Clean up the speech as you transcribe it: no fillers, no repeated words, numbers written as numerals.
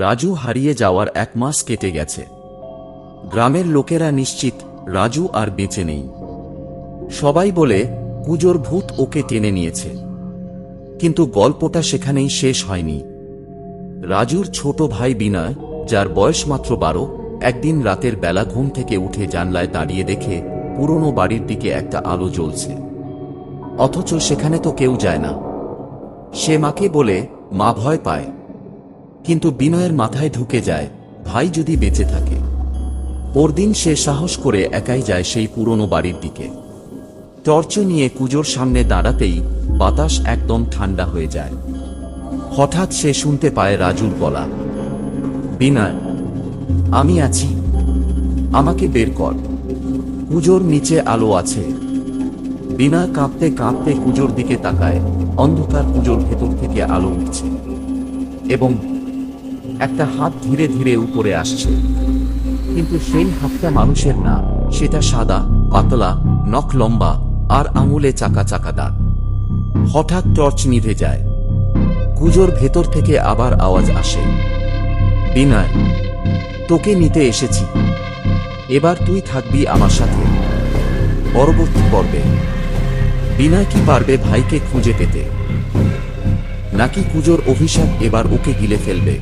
রাজু হারিয়ে যাওয়ার 1 মাস কেটে গেছে। গ্রামের লোকেরা নিশ্চিত রাজু আর বেঁচে নেই। সবাই বলে কুজোর ভূত ওকে টেনে নিয়েছে। কিন্তু গল্পটা সেখানেই শেষ হয়নি। রাজুর ছোট ভাই বিনয়, যার বয়স মাত্র 12, একদিন রাতের বেলা ঘুম থেকে উঠে জানলায় দাঁড়িয়ে দেখে পুরনো বাড়ির দিকে একটা আলো জ্বলছে, অথচ সেখানে তো কেউ যায় না। সে মাকে বলে, মা ভয় পায়। কিন্তু বিনয়ের মাথায় ঢুকে যায়, ভাই যদি বেঁচে থাকে। পরদিন সে সাহস করে একাই যায় সেই পুরনো বাড়ির দিকে। টর্চ নিয়ে কুজোর সামনে দাঁড়াতেই বাতাস একদম ঠান্ডা হয়ে যায়। হঠাৎ সে শুনতে পায় রাজুর গলা, বিনয়, আমি আছি, আমাকে বের কর, কুজোর নিচে আলো আছে। বিনয় কাঁপতে কাঁপতে কুজোর দিকে তাকায়। অন্ধকার কুজোর ভেতর থেকে আলো উঠছে এবং একটা হাত ধীরে ধীরে উপরে আসছে। কিন্তু সেই হাতটা মানুষের না, সেটা সাদা, পাতলা, নখ লম্বা আর আঙুলে চাকা চাকা দাগ। হঠাৎ টর্চ নিভে যায়। কুজোর ভেতর থেকে আবার আওয়াজ আসে, বিনয়, তোকে নিতে এসেছি, এবার তুই থাকবি আমার সাথে। পরবর্তী পর্বে বিনয় কি পারবে ভাইকে খুঁজে পেতে, নাকি কুজোর অভিশাপ এবার ওকে গিলে ফেলবে?